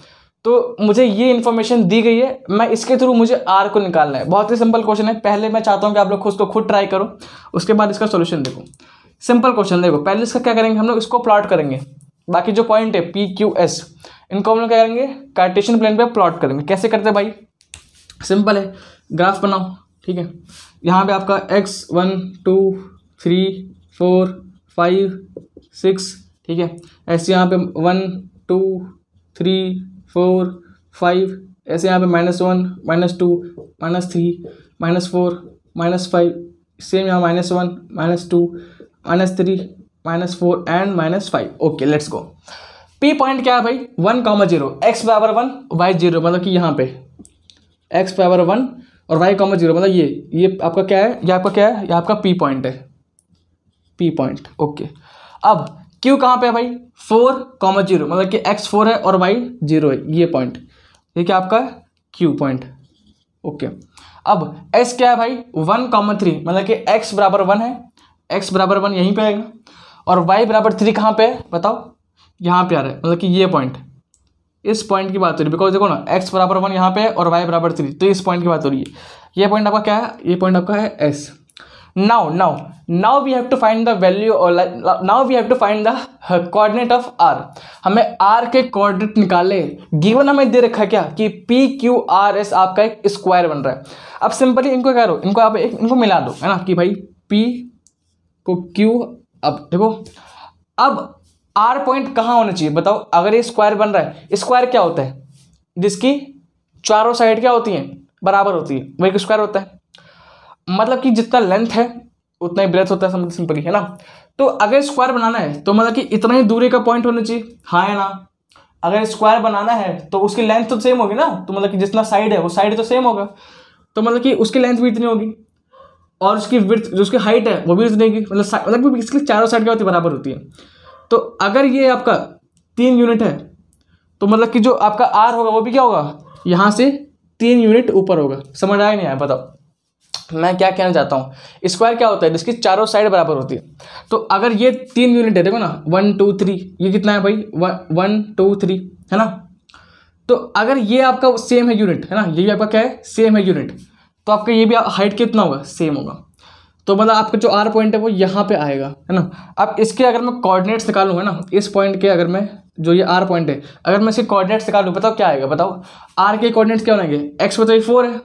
तो मुझे ये इन्फॉर्मेशन दी गई है, मैं इसके थ्रू मुझे R को निकालना है। बहुत ही सिंपल क्वेश्चन है। पहले मैं चाहता हूँ कि आप लोग उसको खुद ट्राई करो, उसके बाद इसका सोल्यूशन देखो। सिंपल क्वेश्चन देखो, पहले इसका क्या करेंगे हम लोग, इसको प्लॉट करेंगे। बाकी जो पॉइंट है PQS इनको हम लोग क्या करेंगे, कार्टेशियन प्लेन पे प्लॉट करेंगे। कैसे करते हैं भाई, सिंपल है, ग्राफ बनाओ। ठीक है, यहाँ पे आपका x 1 2 3 4 5 6, ठीक है, ऐसे यहाँ पे 1 2 3 4 5, ऐसे यहाँ पे -1 -2 -3 -4 -5, सेम यहाँ -1 -2 -3 -4 and -5। Okay let's go. P point क्या है भाई, 1, 0, x बराबर 1 y 0, मतलब कि यहाँ पे x बराबर 1 और y 0, मतलब ये आपका क्या है, ये आपका क्या है, ये आपका P पॉइंट है, P पॉइंट। ओके, अब Q कहाँ पे है भाई, 4, 0, मतलब कि x 4 है और y 0 है, ये पॉइंट, ये क्या आपका Q पॉइंट। ओके, अब S क्या है भाई, 1, 3, मतलब कि x बराबर 1 है, x बराबर 1 यहीं पे आएगा और y बराबर 3 कहाँ पे है बताओ, यहाँ पे आ रहा है, मतलब कि ये पॉइंट, इस पॉइंट की बात हो रही है। बिकॉज देखो ना x बराबर 1 यहाँ पे है और y बराबर 3, तो इस पॉइंट की बात हो रही है। ये पॉइंट आपका क्या है, ये पॉइंट आपका है S। Now we have to find the value, now we have to find the coordinate of R। हमें R के कोऑर्डिनेट निकाले। गिवन हमें दे रखा है क्या कि PQRS आपका एक स्क्वायर बन रहा है। अब सिंपली इनको क्या करो, इनको आप इनको मिला दो, है ना, कि भाई P को Q। अब देखो, अब R पॉइंट कहाँ होना चाहिए बताओ, अगर ये स्क्वायर बन रहा है, स्क्वायर क्या होता है, जिसकी चारों साइड क्या होती हैं, बराबर होती है, वही स्क्वायर होता है। मतलब कि जितना लेंथ है उतना ही ब्रेथ होता है, सिंपली, है ना। तो अगर स्क्वायर बनाना है तो मतलब कि इतना ही दूरी का पॉइंट होना चाहिए, हाँ है ना। अगर स्क्वायर बनाना है तो उसकी लेंथ तो सेम होगी ना, तो मतलब कि जितना साइड है वो साइड तो सेम होगा, तो मतलब कि उसकी लेंथ भी इतनी होगी और उसकी विड्थ, जो उसकी हाइट है वो भी इतनी होगी, मतलब इसकी चारों साइड क्या होती है, बराबर होती है। तो अगर ये आपका 3 यूनिट है तो मतलब कि जो आपका R होगा वो भी क्या होगा, यहाँ से 3 यूनिट ऊपर होगा। समझ आया नहीं आया बताओ मैं क्या कहना चाहता हूँ। स्क्वायर क्या होता है, जिसकी चारों साइड बराबर होती है। तो अगर ये 3 यूनिट है, देखो ना 1 2 3, ये कितना है भाई 1 2 3, है ना। तो अगर ये आपका सेम है यूनिट, है ना, ये भी आपका क्या है, सेम है यूनिट, तो आपका ये भी हाइट कितना होगा, सेम होगा। तो मतलब आपका जो आर पॉइंट है वो यहाँ पे आएगा, है ना। अब इसके अगर मैं कोऑर्डिनेट्स निकालूंगा ना, इस पॉइंट के अगर मैं जो ये आर पॉइंट है अगर मैं इसके कोऑर्डिनेट्स निकालूँ, बताओ क्या आएगा, बताओ आर के कोऑर्डिनेट्स क्या बनेंगे, एक्स पे तो ये 4 है,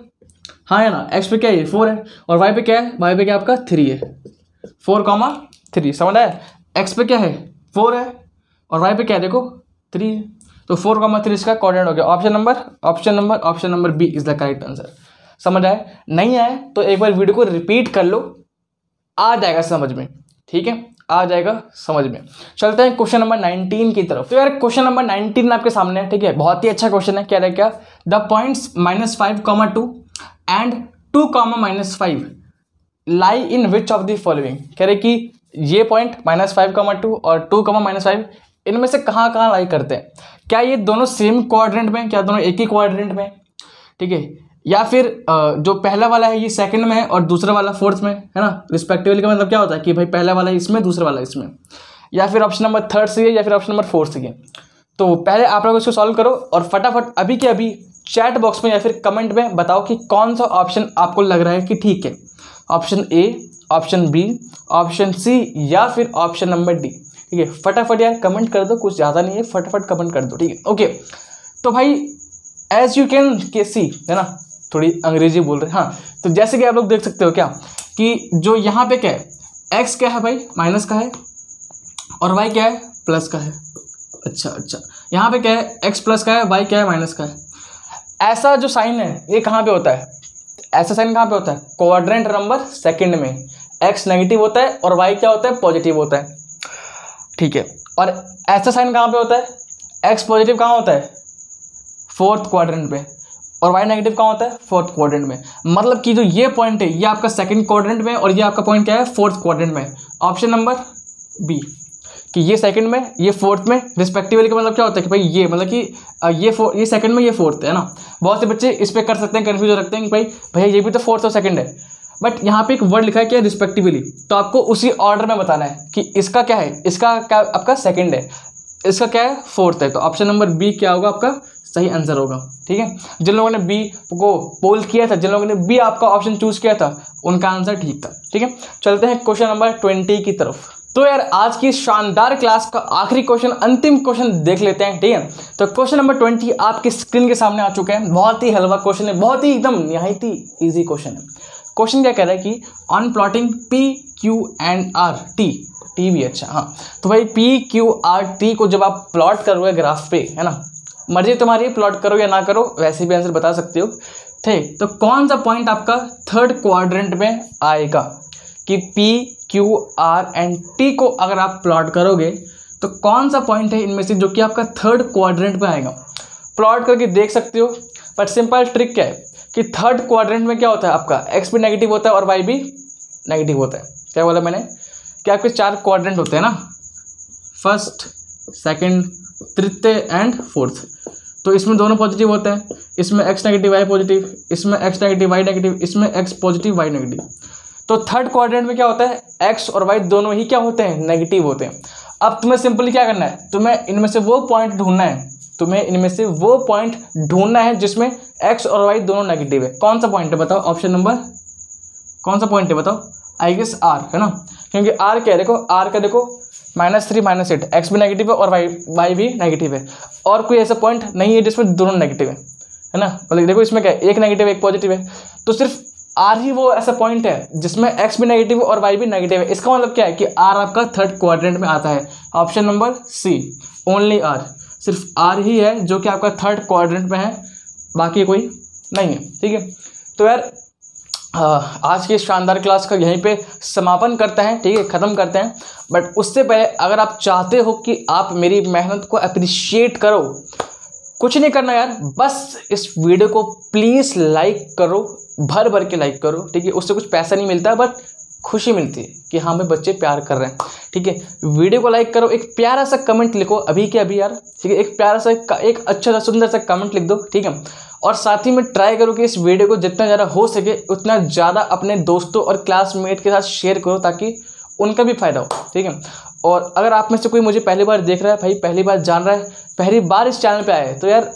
हाँ है ना, एक्स पे क्या है 4 है, और वाई पे क्या है, वाई पे क्या आपका 3 है, 4,3 समझ आया। एक्स पे क्या है 4 है और वाई पे क्या है देखो 3 है, तो 4,3 इसका कोऑर्डिनेट हो गया। Option number B is the correct answer. समझ आए, नहीं आए तो एक बार वीडियो को रिपीट कर लो, आ जाएगा समझ में, ठीक है, आ जाएगा समझ में। चलते हैं क्वेश्चन नंबर 19 की तरफ। तो यार क्वेश्चन नंबर 19 आपके सामने है, ठीक है, बहुत ही अच्छा क्वेश्चन है। क्या है, क्या the points -5,2 and 2,-5 lie in which of the following. कह रहे कि ये पॉइंट -5,2 और 2,-5 इनमें से कहाँ कहाँ लाई करते हैं। क्या ये दोनों सेम क्वाड्रेंट में, क्या दोनों एक ही क्वाड्रेंट में, ठीक है, या फिर जो पहला वाला है ये सेकंड में है और दूसरा वाला फोर्थ में, है ना, रिस्पेक्टिवली का मतलब क्या होता है कि भाई पहला वाला इसमें दूसरा वाला इसमें, या फिर ऑप्शन नंबर 3 से या फिर ऑप्शन नंबर 4 से। तो पहले आप लोग इसको सॉल्व करो और फटाफट अभी के अभी चैट बॉक्स में या फिर कमेंट में बताओ कि कौन सा ऑप्शन आपको लग रहा है कि ठीक है, option A, option B, option C या फिर ऑप्शन नंबर डी। ठीक है, फटाफट यार कमेंट कर दो, कुछ ज़्यादा नहीं है, फटाफट कमेंट कर दो, ठीक है। ओके, तो भाई एज यू कैन के सी, है ना, थोड़ी अंग्रेजी बोल रहे हैं, हाँ, तो जैसे कि आप लोग देख सकते हो क्या कि जो यहाँ पे क्या है, एक्स क्या है भाई माइनस का है और वाई क्या है प्लस का है। अच्छा, यहाँ पे क्या है, एक्स प्लस का है, वाई क्या है माइनस का है। ऐसा जो साइन है ये कहाँ पे होता है, ऐसा साइन कहाँ पे होता है, क्वाड्रेंट नंबर सेकंड में एक्स नेगेटिव होता है और वाई क्या होता है पॉजिटिव होता है, ठीक है। और ऐसा साइन कहाँ पे होता है, एक्स पॉजिटिव कहाँ होता है, फोर्थ क्वाड्रेंट पे, और वाई नेगेटिव कहाँ होता है, फोर्थ क्वाड्रेंट में। मतलब कि जो ये पॉइंट है ये आपका सेकंड क्वाड्रेंट में और ये आपका पॉइंट क्या है, फोर्थ क्वाड्रेंट में। ऑप्शन नंबर बी कि ये सेकंड में ये फोर्थ में रिस्पेक्टिवली का मतलब क्या होता है कि भाई ये मतलब कि ये सेकंड में ये फोर्थ है ना। बहुत से बच्चे इस पे कर सकते हैं, कन्फ्यूज हो रखते हैं कि भाई भैया ये भी तो फोर्थ और सेकंड है, बट यहाँ पे एक वर्ड लिखा है क्या, रिस्पेक्टिवली, तो आपको उसी ऑर्डर में बताना है कि इसका क्या है, इसका क्या आपका सेकंड है, इसका क्या है फोर्थ है। तो ऑप्शन नंबर बी क्या होगा आपका सही आंसर होगा, ठीक है। जिन लोगों ने बी को पोल किया था, जिन लोगों ने बी आपका ऑप्शन चूज किया था, उनका आंसर ठीक था, ठीक है। चलते हैं क्वेश्चन नंबर 20 की तरफ। तो यार आज की शानदार क्लास का आखिरी क्वेश्चन, अंतिम क्वेश्चन देख लेते हैं, ठीक है। तो क्वेश्चन नंबर 20 आपकी स्क्रीन के सामने आ चुका है। बहुत ही हलवा क्वेश्चन है, बहुत ही एकदम निहायत ही ईजी क्वेश्चन है। क्वेश्चन क्या कह रहा है कि on plotting P Q and R T, T भी अच्छा, हाँ, तो भाई पी क्यू आर टी को जब आप प्लॉट करोगे ग्राफ पे, है ना, मर्जी तुम्हारी प्लॉट करो या ना करो, वैसे भी आंसर बता सकते हो, ठीक। तो कौन सा पॉइंट आपका थर्ड क्वाड्रेंट में आएगा कि P Q R and T को अगर आप प्लॉट करोगे तो कौन सा पॉइंट है इनमें से जो कि आपका थर्ड क्वाड्रेंट में आएगा। प्लॉट करके देख सकते हो, बट सिंपल ट्रिक क्या है कि थर्ड क्वाड्रेंट में क्या होता है आपका, एक्स भी नेगेटिव होता है और वाई भी नेगेटिव होता है। क्या बोला मैंने कि आपके 4 क्वाड्रेंट होते हैं ना, फर्स्ट, सेकंड, तृतीय एंड फोर्थ। तो इसमें दोनों पॉजिटिव होते हैं, इसमें एक्स नेगेटिव वाई पॉजिटिव, इसमें एक्स नेगेटिव वाई नेगेटिव, इसमें एक्स पॉजिटिव वाई नेगेटिव। तो थर्ड क्वाड्रेंट में क्या होता है, एक्स और वाई दोनों ही क्या होते हैं, नेगेटिव होते हैं। अब तुम्हें सिंपली क्या करना है, तुम्हें इनमें से वो पॉइंट ढूंढना है, जिसमें एक्स और वाई दोनों नेगेटिव है। कौन सा पॉइंट है बताओ, ऑप्शन नंबर कौन सा पॉइंट है बताओ, आई गेस आर, है ना, क्योंकि आर क्या है, देखो आर का देखो -3 -8, एक्स भी नेगेटिव है और वाई भी नेगेटिव है। और कोई ऐसा पॉइंट नहीं है जिसमें दोनों नेगेटिव है ना, मतलब देखो इसमें क्या है, एक नेगेटिव एक पॉजिटिव है, तो सिर्फ आर ही वो ऐसा पॉइंट है जिसमें एक्स भी नेगेटिव और वाई भी नेगेटिव है। इसका मतलब क्या है कि आर आपका थर्ड क्वाड्रेंट में आता है। Option number C, only R, सिर्फ आर ही है जो कि आपका थर्ड क्वाड्रेंट में है, बाकी कोई नहीं है, ठीक है। तो यार आज की शानदार क्लास का यहीं पे समापन करते हैं, ठीक है, ख़त्म करते हैं। बट उससे पहले अगर आप चाहते हो कि आप मेरी मेहनत को अप्रिशिएट करो, कुछ नहीं करना यार, बस इस वीडियो को प्लीज़ लाइक करो, भर भर के लाइक करो, ठीक है। उससे कुछ पैसा नहीं मिलता, बट खुशी मिलती है कि हाँ हमें बच्चे प्यार कर रहे हैं, ठीक है। वीडियो को लाइक करो, एक प्यारा सा कमेंट लिखो अभी के अभी यार, ठीक है, एक प्यारा सा एक अच्छा सा सुंदर सा कमेंट लिख दो, ठीक है। और साथ ही में ट्राई करो कि इस वीडियो को जितना ज़्यादा हो सके उतना ज़्यादा अपने दोस्तों और क्लासमेट के साथ शेयर करो ताकि उनका भी फ़ायदा हो, ठीक है। और अगर आप में से कोई मुझे पहली बार देख रहा है, भाई पहली बार जान रहा है, पहली बार इस चैनल पे आया है, तो यार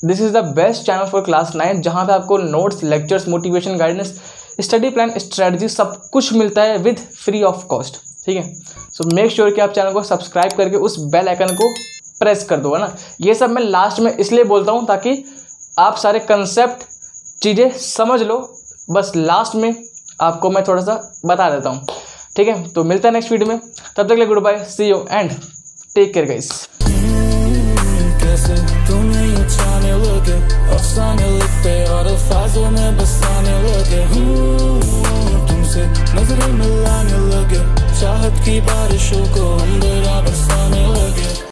this is the best channel for class 9, जहाँ पे आपको notes, lectures, motivation, guidance study plan, strategy सब कुछ मिलता है विद फ्री ऑफ कॉस्ट, ठीक है। सो मेक श्योर कि आप चैनल को सब्सक्राइब करके उस बेल आइकन को प्रेस कर दो, है ना। ये सब मैं लास्ट में इसलिए बोलता हूँ ताकि आप सारे कंसेप्ट चीज़ें समझ लो, बस लास्ट में आपको मैं थोड़ा सा बता देता हूँ, ठीक है। तो मिलता है नेक्स्ट वीडियो में, तब तक के लिए good bye, see you and take care guys. कैसे तुम्हें यूं लगे, अफसाने लिखते और अल्फाजों में बसाने लगे, तुमसे नजरें मिलाने लगे, चाहत की बारिशों को हम बरसाने लगे।